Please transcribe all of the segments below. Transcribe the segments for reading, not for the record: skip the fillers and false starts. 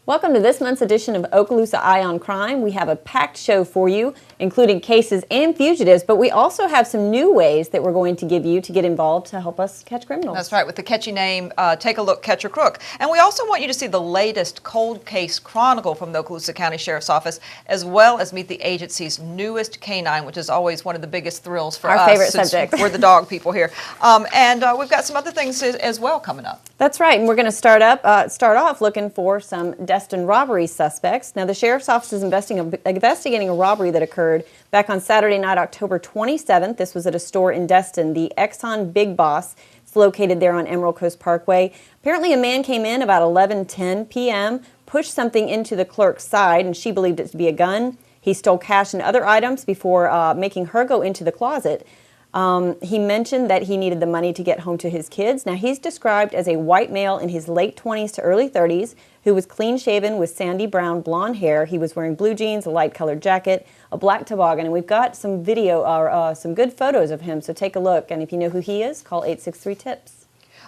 Welcome to this month's edition of Okaloosa Eye on Crime. We have a packed show for you, including cases and fugitives, but we also have some new ways that we're going to give you to get involved to help us catch criminals. That's right, with the catchy name, Take a Look, Catch a Crook. And we also want you to see the latest Cold Case Chronicle from the Okaloosa County Sheriff's Office, as well as meet the agency's newest canine, which is always one of the biggest thrills for us. Our favorite subject. We're the dog people here. And we've got some other things as well coming up. That's right, and we're going to start off looking for some Destin robbery suspects. Now, the Sheriff's Office is investigating a robbery that occurred back on Saturday night, October 27th. This was at a store in Destin, the Exxon Big Boss. It's located there on Emerald Coast Parkway. Apparently, a man came in about 11:10 p.m., pushed something into the clerk's side, and she believed it to be a gun. He stole cash and other items before making her go into the closet. He mentioned that he needed the money to get home to his kids. Now, he's described as a white male in his late 20s to early 30s who was clean-shaven with sandy brown blonde hair. He was wearing blue jeans, a light-colored jacket, a black toboggan, and we've got some video or some good photos of him, so take a look. And if you know who he is, call 863-TIPS.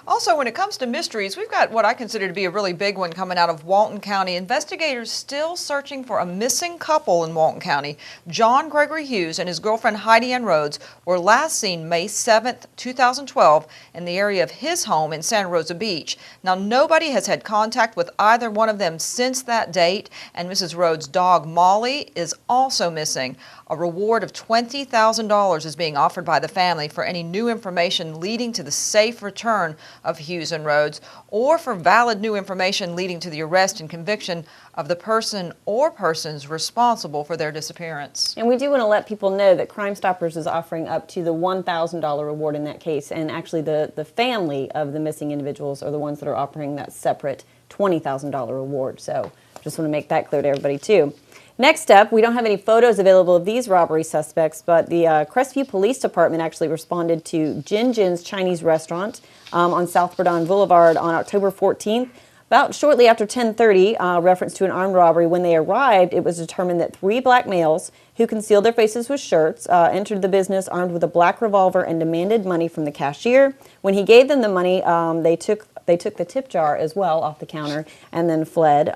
Also, when it comes to mysteries, we've got what I consider to be a really big one coming out of Walton County. Investigators still searching for a missing couple in Walton County. John Gregory Hughes and his girlfriend Heidi Ann Rhodes were last seen May 7th, 2012 in the area of his home in Santa Rosa Beach. Now, nobody has had contact with either one of them since that date, and Mrs. Rhodes' dog Molly is also missing. A reward of $20,000 is being offered by the family for any new information leading to the safe return of Hughes and Rhodes, or for valid new information leading to the arrest and conviction of the person or persons responsible for their disappearance. And we do want to let people know that Crime Stoppers is offering up to the $1,000 reward in that case, and actually the family of the missing individuals are the ones that are offering that separate $20,000 reward. So just want to make that clear to everybody too. Next up, we don't have any photos available of these robbery suspects, but the Crestview Police Department actually responded to Jin Jin's Chinese restaurant on South Verdun Boulevard on October 14th. About shortly after 10:30, reference to an armed robbery. When they arrived, it was determined that 3 black males who concealed their faces with shirts entered the business armed with a black revolver and demanded money from the cashier. When he gave them the money, they took the tip jar as well off the counter and then fled.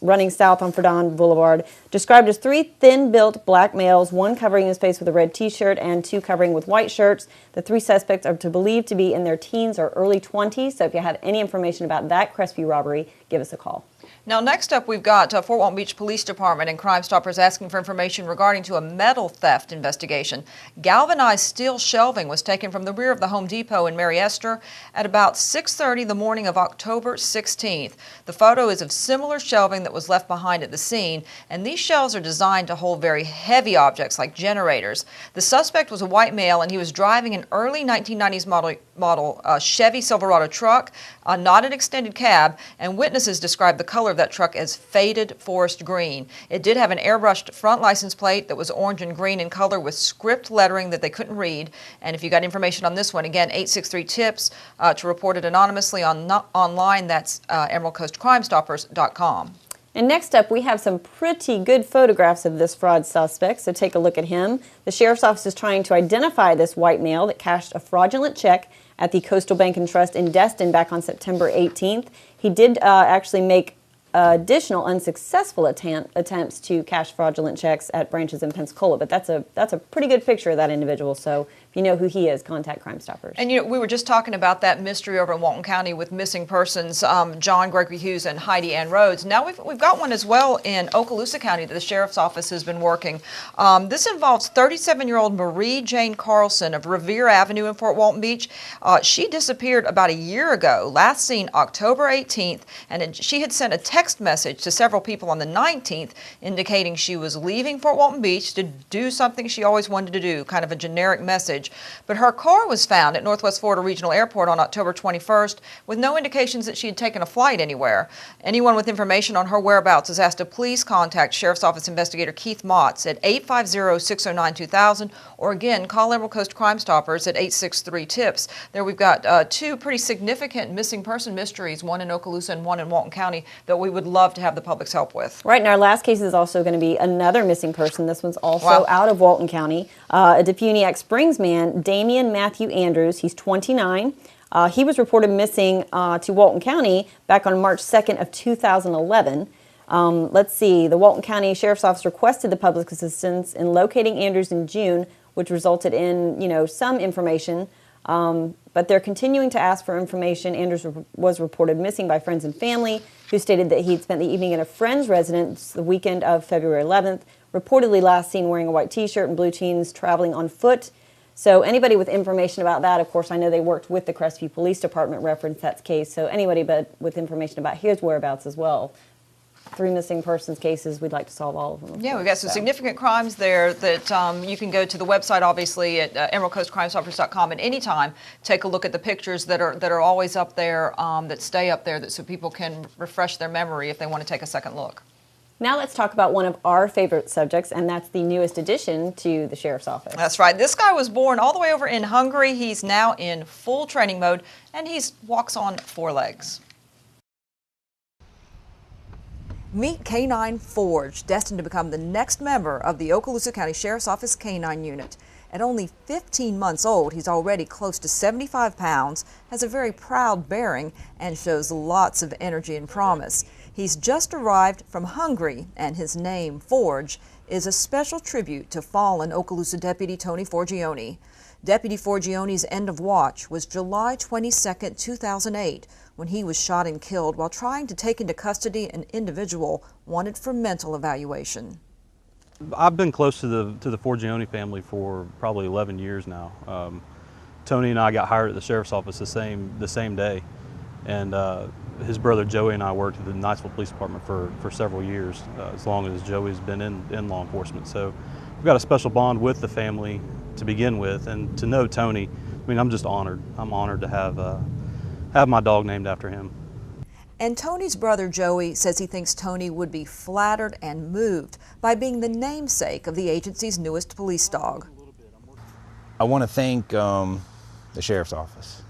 Running south on Verdun Boulevard, described as 3 thin-built black males, 1 covering his face with a red T-shirt and 2 covering with white shirts. The 3 suspects are believed to be in their teens or early 20s, so if you have any information about that Crestview robbery, give us a call. Now, next up, we've got Fort Walton Beach Police Department and Crime Stoppers asking for information regarding to a metal theft investigation. Galvanized steel shelving was taken from the rear of the Home Depot in Mary Esther at about 6:30 the morning of October 16th. The photo is of similar shelving that was left behind at the scene, and these shelves are designed to hold very heavy objects like generators. The suspect was a white male, and he was driving an early 1990s model Chevy Silverado truck, not an extended cab, and witnesses described the color of that truck as faded forest green. It did have an airbrushed front license plate that was orange and green in color with script lettering that they couldn't read. And if you got information on this one, again, 863-TIPS to report it anonymously online. That's emeraldcoastcrimestoppers.com. And next up, we have some pretty good photographs of this fraud suspect, so take a look at him. The Sheriff's Office is trying to identify this white male that cashed a fraudulent check at the Coastal Bank and Trust in Destin back on September 18th. He did actually make additional unsuccessful attempts to cash fraudulent checks at branches in Pensacola, but that's a pretty good picture of that individual. So if you know who he is, contact Crime Stoppers. And we were just talking about that mystery over in Walton County with missing persons, John Gregory Hughes and Heidi Ann Rhodes. Now we've got one as well in Okaloosa County that the Sheriff's Office has been working. This involves 37-year-old Marie Jane Carlson of Revere Avenue in Fort Walton Beach. She disappeared about a year ago, last seen October 18th, and she had sent a text message to several people on the 19th indicating she was leaving Fort Walton Beach to do something she always wanted to do, kind of a generic message. But her car was found at Northwest Florida Regional Airport on October 21st with no indications that she had taken a flight anywhere. Anyone with information on her whereabouts is asked to please contact Sheriff's Office Investigator Keith Motz at 850-609-2000 or again, call Emerald Coast Crime Stoppers at 863-TIPS. There we've got 2 pretty significant missing person mysteries, one in Okaloosa and one in Walton County, that we would love to have the public's help with. Right, and our last case is also going to be another missing person. This one's also out of Walton County. A Defuniak Springs man, Damian Matthew Andrews, he's 29. He was reported missing to Walton County back on March 2nd of 2011. Let's see, the Walton County Sheriff's Office requested the public assistance in locating Andrews in June, which resulted in, some information. But they're continuing to ask for information. Andrews was reported missing by friends and family, who stated that he'd spent the evening at a friend's residence the weekend of February 11th, reportedly last seen wearing a white t-shirt and blue jeans, traveling on foot. So anybody with information about that, of course, I know they worked with the Crestview Police Department, referenced that case. So anybody but with information about his whereabouts as well. 3 missing persons cases, we'd like to solve all of them. Yeah, we've got some significant crimes there that you can go to the website, obviously, at emeraldcoastcrimestoppers.com at any time. Take a look at the pictures that are always up there, that stay up there, so people can refresh their memory if they want to take a second look. Now let's talk about one of our favorite subjects, and that's the newest addition to the Sheriff's Office. That's right. This guy was born all the way over in Hungary. He's now in full training mode, and he walks on 4 legs. Meet Canine Forge, destined to become the next member of the Okaloosa County Sheriff's Office Canine Unit. At only 15 months old, he's already close to 75 pounds, has a very proud bearing, and shows lots of energy and promise. He's just arrived from Hungary, and his name, Forge, is a special tribute to fallen Okaloosa Deputy Tony Forgione. Deputy Forgione's end of watch was July 22, 2008, when he was shot and killed while trying to take into custody an individual wanted for mental evaluation. I've been close to the Forgione family for probably 11 years now. Tony and I got hired at the Sheriff's Office the same day, and his brother Joey and I worked at the Niceville Police Department for several years, as long as Joey's been in law enforcement. So we've got a special bond with the family to begin with, and to know Tony, I mean, I'm just honored. I'm honored to have my dog named after him. And Tony's brother Joey says he thinks Tony would be flattered and moved by being the namesake of the agency's newest police dog. I want to thank the Sheriff's Office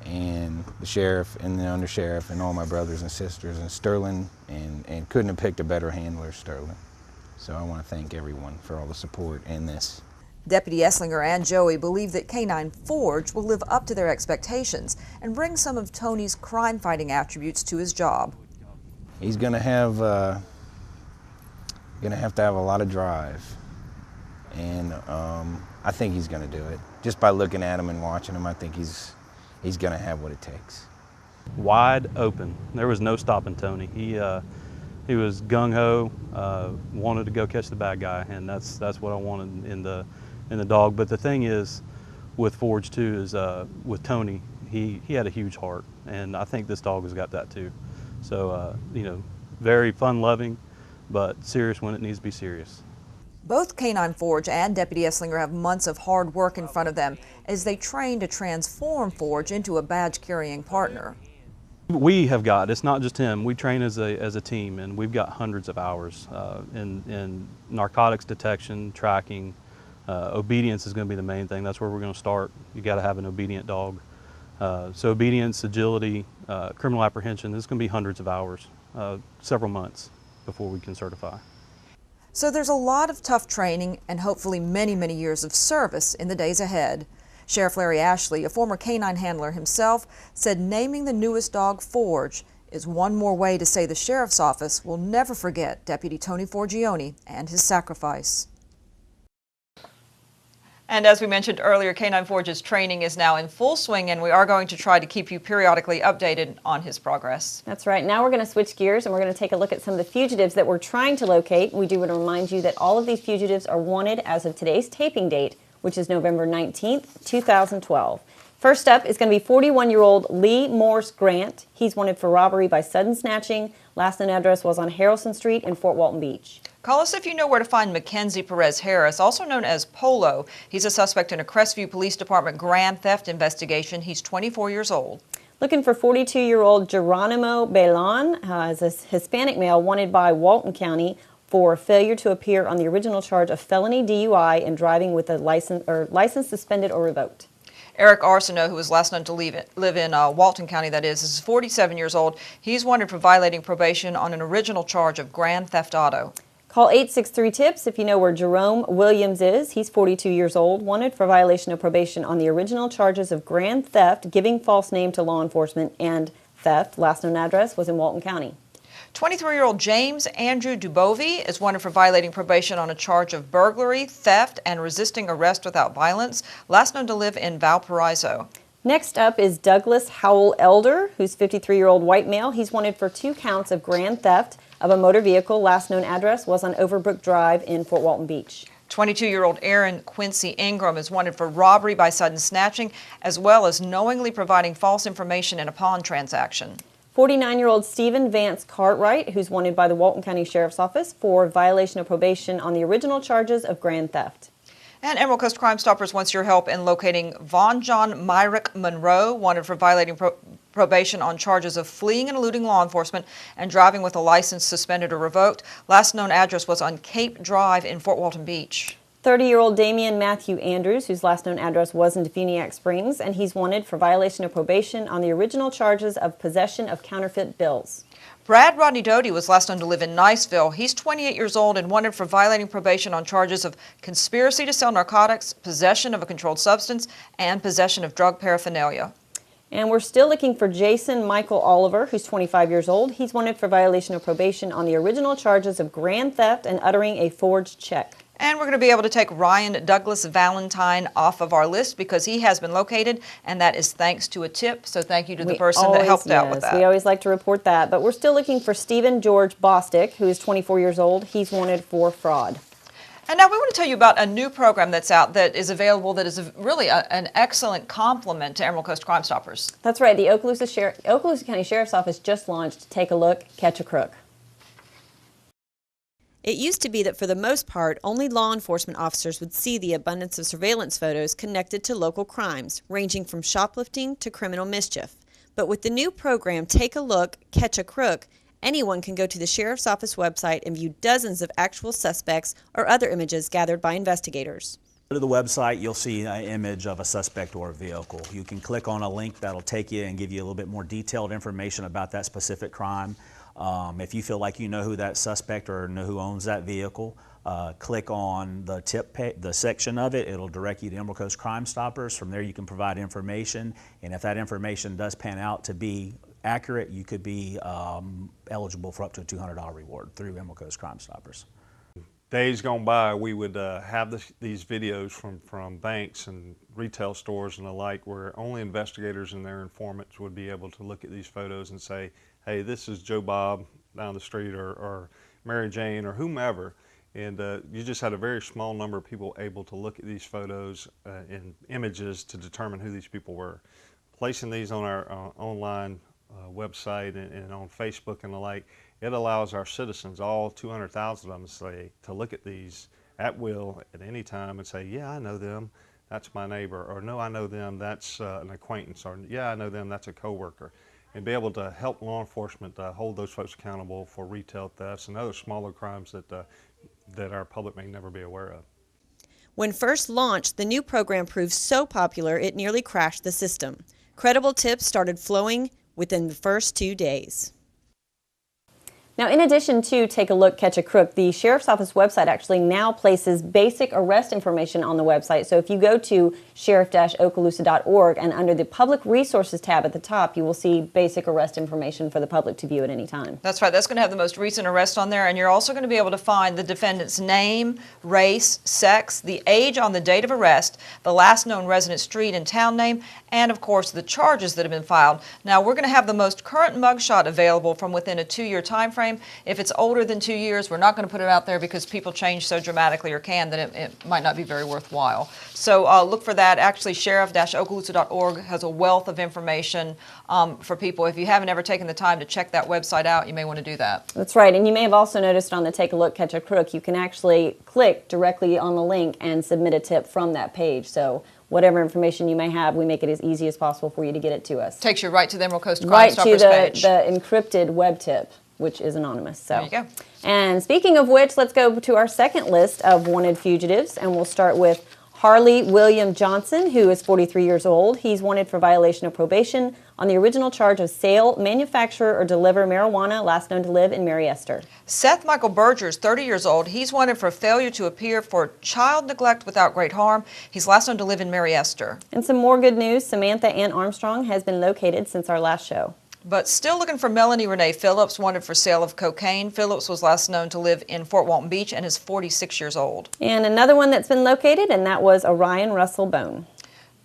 and the Sheriff and the Undersheriff and all my brothers and sisters and Sterling, and couldn't have picked a better handler, Sterling. So I want to thank everyone for all the support in this. Deputy Esslinger and Joey believe that Canine Forge will live up to their expectations and bring some of Tony's crime-fighting attributes to his job. He's going to have to have a lot of drive, and I think he's going to do it. Just by looking at him and watching him, I think he's going to have what it takes. Wide open. There was no stopping Tony. He was gung-ho, wanted to go catch the bad guy, and that's what I wanted in the dog. But the thing is, with Forge too, is with Tony, he had a huge heart, and I think this dog has got that too. So very fun-loving, but serious when it needs to be serious. Both Canine Forge and Deputy Esslinger have months of hard work in front of them as they train to transform Forge into a badge-carrying partner. We have got, it's not just him, we train as a team, and we've got hundreds of hours in narcotics detection, tracking. Obedience is going to be the main thing. That's where we're going to start. You got to have an obedient dog. So obedience, agility, criminal apprehension, this is going to be hundreds of hours, several months before we can certify. So there's a lot of tough training and hopefully many, many years of service in the days ahead. Sheriff Larry Ashley, a former canine handler himself, said naming the newest dog Forge is one more way to say the Sheriff's Office will never forget Deputy Tony Forgione and his sacrifice. And as we mentioned earlier, Canine Forge's training is now in full swing, and we are going to try to keep you periodically updated on his progress. That's right. Now we're going to switch gears and we're going to take a look at some of the fugitives that we're trying to locate. We do want to remind you that all of these fugitives are wanted as of today's taping date, which is November 19th, 2012. First up is going to be 41-year-old Lee Morse Grant. He's wanted for robbery by sudden snatching. Last known address was on Harrelson Street in Fort Walton Beach. Call us if you know where to find Mackenzie Perez Harris, also known as Polo. He's a suspect in a Crestview Police Department grand theft investigation. He's 24 years old. Looking for 42-year-old Geronimo Belon, as a Hispanic male wanted by Walton County for failure to appear on the original charge of felony DUI and driving with a license suspended or revoked. Eric Arsenault, who was last known to live in Walton County, is 47 years old. He's wanted for violating probation on an original charge of grand theft auto. Call 863-TIPS if you know where Jerome Williams is. He's 42 years old, wanted for violation of probation on the original charges of grand theft, giving false name to law enforcement, and theft. Last known address was in Walton County. 23-year-old James Andrew Dubovy is wanted for violating probation on a charge of burglary, theft, and resisting arrest without violence, last known to live in Valparaiso. Next up is Douglas Howell Elder, who's 53-year-old white male. He's wanted for 2 counts of grand theft of a motor vehicle. Last known address was on Overbrook Drive in Fort Walton Beach. 22-year-old Aaron Quincy Ingram is wanted for robbery by sudden snatching, as well as knowingly providing false information in a pawn transaction. 49-year-old Stephen Vance Cartwright, who's wanted by the Walton County Sheriff's Office for violation of probation on the original charges of grand theft. And Emerald Coast Crime Stoppers wants your help in locating Vaughn John Myrick Monroe, wanted for violating probation on charges of fleeing and eluding law enforcement and driving with a license suspended or revoked. Last known address was on Cape Drive in Fort Walton Beach. 30-year-old Damian Matthew Andrews, whose last known address was in Defuniak Springs, and he's wanted for violation of probation on the original charges of possession of counterfeit bills. Brad Rodney Doty was last known to live in Niceville. He's 28 years old and wanted for violating probation on charges of conspiracy to sell narcotics, possession of a controlled substance, and possession of drug paraphernalia. And we're still looking for Jason Michael Oliver, who's 25 years old. He's wanted for violation of probation on the original charges of grand theft and uttering a forged check. And we're going to be able to take Ryan Douglas Valentine off of our list because he has been located, and that is thanks to a tip. So thank you to the person that helped out with that. We always like to report that. But we're still looking for Stephen George Bostick, who is 24 years old. He's wanted for fraud. And now we want to tell you about a new program that's out that is available that is really an excellent complement to Emerald Coast Crime Stoppers. That's right. The Okaloosa County Sheriff's Office just launched Take a Look, Catch a Crook. It used to be that for the most part, only law enforcement officers would see the abundance of surveillance photos connected to local crimes, ranging from shoplifting to criminal mischief. But with the new program, Take a Look, Catch a Crook, anyone can go to the Sheriff's Office website and view dozens of actual suspects or other images gathered by investigators. Go to the website, you'll see an image of a suspect or a vehicle. You can click on a link that'll take you and give you a little bit more detailed information about that specific crime. If you feel like you know who that suspect or know who owns that vehicle, click on the the section of it. It'll direct you to Emerald Coast Crime Stoppers. From there you can provide information, and if that information does pan out to be accurate, you could be eligible for up to a $200 reward through Emerald Coast Crime Stoppers. Days gone by, we would have these videos from banks and retail stores and the like, where only investigators and their informants would be able to look at these photos and say, hey, this is Joe Bob down the street, or Mary Jane, or whomever. And you just had a very small number of people able to look at these photos and images to determine who these people were. Placing these on our online website and on Facebook and the like, it allows our citizens, all 200,000 of them, to look at these at will at any time and say, yeah, I know them, that's my neighbor, or no, I know them, that's an acquaintance, or yeah, I know them, that's a coworker, and be able to help law enforcement hold those folks accountable for retail thefts and other smaller crimes that our public may never be aware of. When first launched, the new program proved so popular it nearly crashed the system. Credible tips started flowing within the first 2 days. Now, in addition to Take a Look, Catch a Crook, the Sheriff's Office website actually now places basic arrest information on the website. So if you go to sheriff-okaloosa.org and under the Public Resources tab at the top, you will see basic arrest information for the public to view at any time. That's right. That's going to have the most recent arrest on there, and you're also going to be able to find the defendant's name, race, sex, the age on the date of arrest, the last known resident street and town name, and of course the charges that have been filed. Now, we're going to have the most current mugshot available from within a 2-year time frame. If it's older than 2 years, we're not going to put it out there because people change so dramatically, or can, that it might not be very worthwhile. So look for that. Actually, sheriff-okaloosa.org has a wealth of information for people. If you haven't ever taken the time to check that website out, you may want to do that. That's right. And you may have also noticed on the Take a Look, Catch a Crook, you can actually click directly on the link and submit a tip from that page. So whatever information you may have, we make it as easy as possible for you to get it to us. Takes you right to the Emerald Coast Crime Stoppers page. Right to the encrypted web tip, which is anonymous. So. There you go. And speaking of which, let's go to our second list of wanted fugitives, and we'll start with Harley William Johnson, who is 43 years old. He's wanted for violation of probation on the original charge of sale, manufacture, or deliver marijuana, last known to live in Mary Esther. Seth Michael Berger is 30 years old. He's wanted for failure to appear for child neglect without great harm. He's last known to live in Mary Esther. And some more good news, Samantha Ann Armstrong has been located since our last show. But still looking for Melanie Renee Phillips, wanted for sale of cocaine. Phillips was last known to live in Fort Walton Beach and is 46 years old. And another one that's been located, and that was Orion Russell Bone.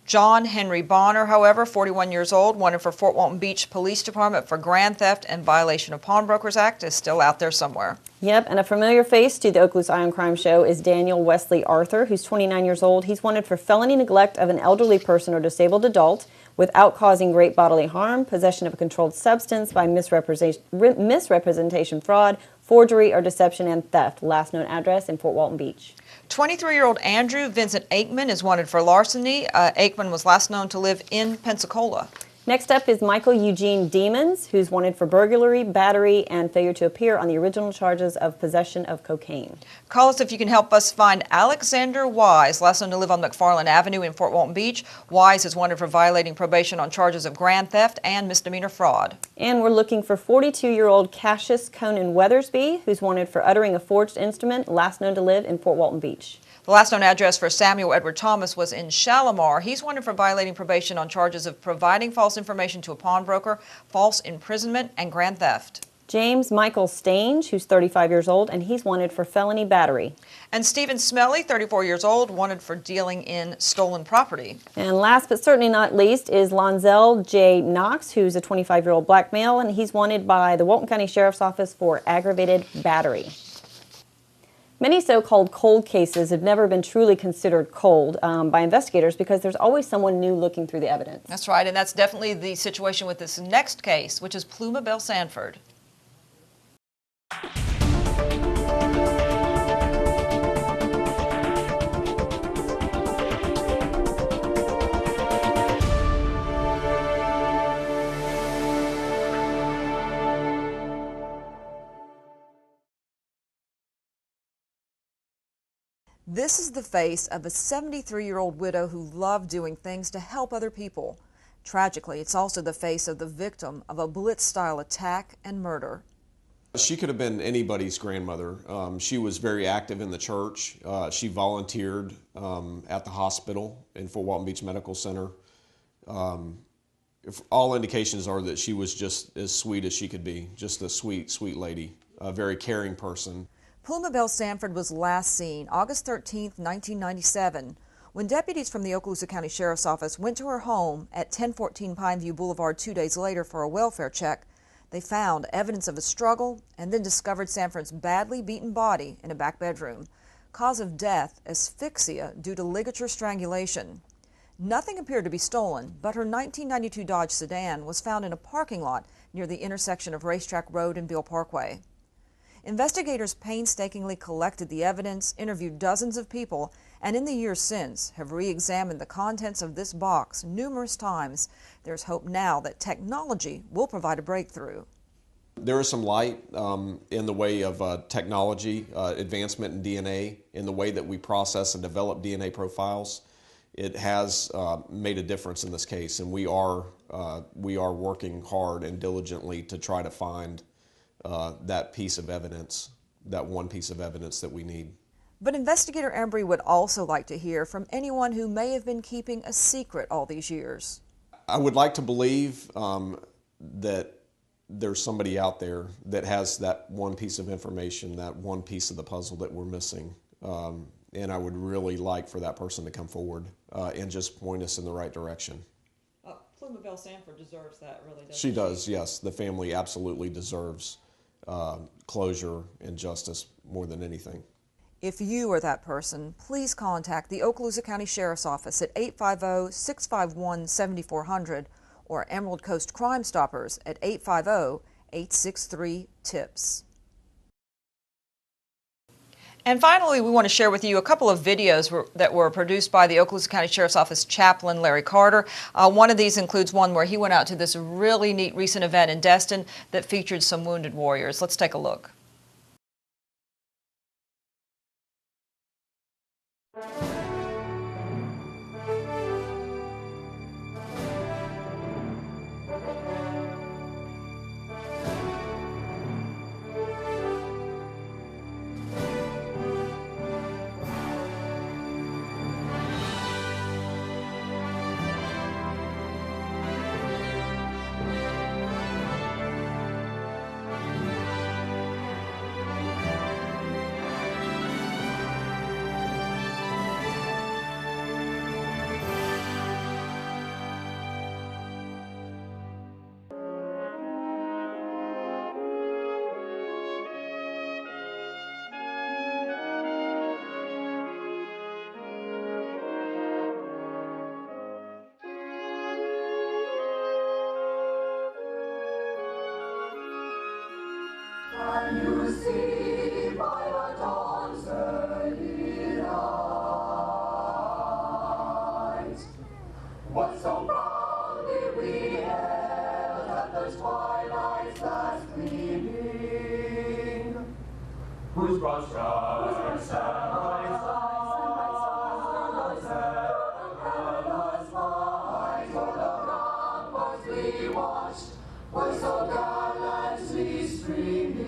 John Henry Bonner, however, 41 years old, wanted for Fort Walton Beach Police Department for grand theft and violation of Pawnbrokers Act, is still out there somewhere. Yep, and a familiar face to the Okaloosa Eye on Crime Show is Daniel Wesley Arthur, who's 29 years old. He's wanted for felony neglect of an elderly person or disabled adult without causing great bodily harm, possession of a controlled substance by misrepresentation, fraud, forgery, or deception, and theft. Last known address in Fort Walton Beach. 23-year-old Andrew Vincent Aikman is wanted for larceny. Aikman was last known to live in Pensacola. Next up is Michael Eugene Demons, who's wanted for burglary, battery, and failure to appear on the original charges of possession of cocaine. Call us if you can help us find Alexander Wise, last known to live on McFarland Avenue in Fort Walton Beach. Wise is wanted for violating probation on charges of grand theft and misdemeanor fraud. And we're looking for 42-year-old Cassius Conan Weathersby, who's wanted for uttering a forged instrument, last known to live in Fort Walton Beach. The last known address for Samuel Edward Thomas was in Shalimar. He's wanted for violating probation on charges of providing false information to a pawnbroker, false imprisonment, and grand theft. James Michael Stange, who's 35 years old, and he's wanted for felony battery. And Stephen Smelly, 34 years old, wanted for dealing in stolen property. And last but certainly not least is Lonzel J. Knox, who's a 25-year-old black male, and he's wanted by the Walton County Sheriff's Office for aggravated battery. Many so-called cold cases have never been truly considered cold by investigators because there's always someone new looking through the evidence. That's right, and that's definitely the situation with this next case, which is Pluma Bell Sanford. This is the face of a 73-year-old widow who loved doing things to help other people. Tragically, it's also the face of the victim of a Blitz-style attack and murder. She could have been anybody's grandmother. She was very active in the church. She volunteered at the hospital in Fort Walton Beach Medical Center. If all indications are that she was just as sweet as she could be, just a sweet, sweet lady, a very caring person. Pluma Bell Sanford was last seen August 13, 1997, when deputies from the Okaloosa County Sheriff's Office went to her home at 1014 Pineview Boulevard 2 days later for a welfare check. They found evidence of a struggle and then discovered Sanford's badly beaten body in a back bedroom. Cause of death, asphyxia due to ligature strangulation. Nothing appeared to be stolen, but her 1992 Dodge sedan was found in a parking lot near the intersection of Racetrack Road and Beale Parkway. Investigators painstakingly collected the evidence, interviewed dozens of people, and in the years since have re-examined the contents of this box numerous times. There's hope now that technology will provide a breakthrough. There is some light in the way of technology, advancement in DNA, in the way that we process and develop DNA profiles. It has made a difference in this case, and we are working hard and diligently to try to find that piece of evidence, that one piece of evidence that we need. But Investigator Embry would also like to hear from anyone who may have been keeping a secret all these years. I would like to believe that there's somebody out there that has that one piece of information, that one piece of the puzzle that we're missing. And I would really like for that person to come forward and just point us in the right direction. Pluma Bell Sanford deserves that, really, doesn't she? She does, yes. The family absolutely deserves closure and justice more than anything. If you are that person, please contact the Okaloosa County Sheriff's Office at 850-651-7400 or Emerald Coast Crime Stoppers at 850-863-TIPS. And finally, we want to share with you a couple of videos that were produced by the Okaloosa County Sheriff's Office chaplain, Larry Carter. One of these includes one where he went out to this really neat recent event in Destin that featured some wounded warriors. Let's take a look. What so proudly we hailed at the twilight's last gleaming, whose broad stars and bright stars perilous fight o'er the ramparts we watched were so gallantly streaming.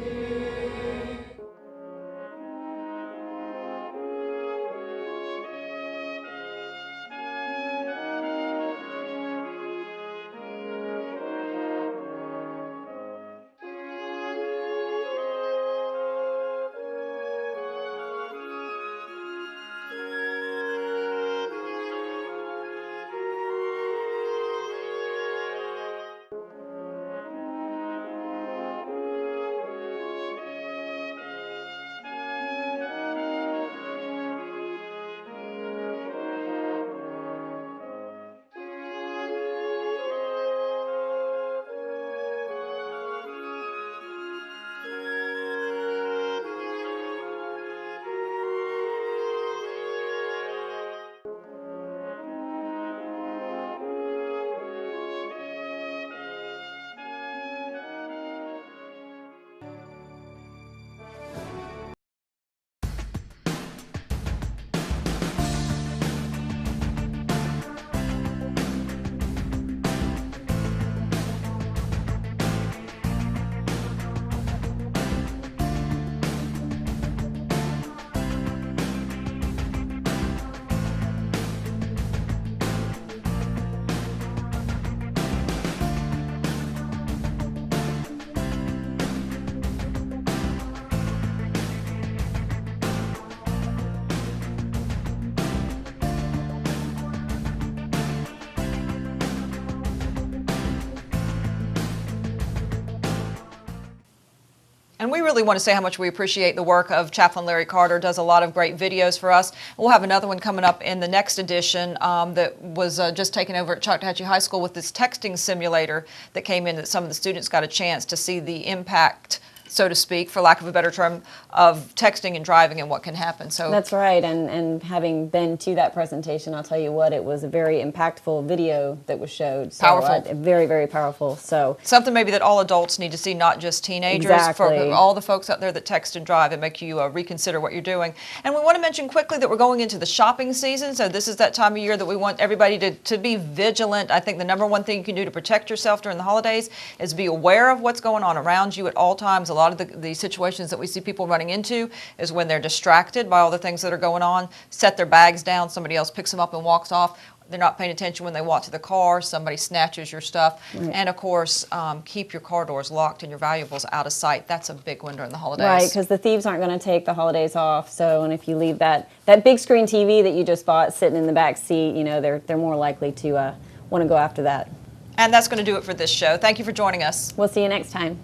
And we really want to say how much we appreciate the work of Chaplain Larry Carter. Does a lot of great videos for us. We'll have another one coming up in the next edition that was just taken over at Choctawhatchee High School with this texting simulator that came in, that some of the students got a chance to see the impact, so to speak, for lack of a better term, of texting and driving and what can happen. So that's right, and having been to that presentation, I'll tell you what, it was a very impactful video that was showed. So powerful. Very, very powerful. So something maybe that all adults need to see, not just teenagers. Exactly. For all the folks out there that text and drive, and make you reconsider what you're doing. And we want to mention quickly that we're going into the shopping season, so this is that time of year that we want everybody to be vigilant. I think the number one thing you can do to protect yourself during the holidays is be aware of what's going on around you at all times. A lot of the situations that we see people running into is when they're distracted by all the things that are going on, set their bags down, somebody else picks them up and walks off. They're not paying attention when they walk to the car, somebody snatches your stuff. Right. And of course, keep your car doors locked and your valuables out of sight. That's a big one during the holidays. Right, because the thieves aren't going to take the holidays off. So, and if you leave that big screen TV that you just bought sitting in the back seat, you know, they're more likely to want to go after that. And that's going to do it for this show. Thank you for joining us. We'll see you next time.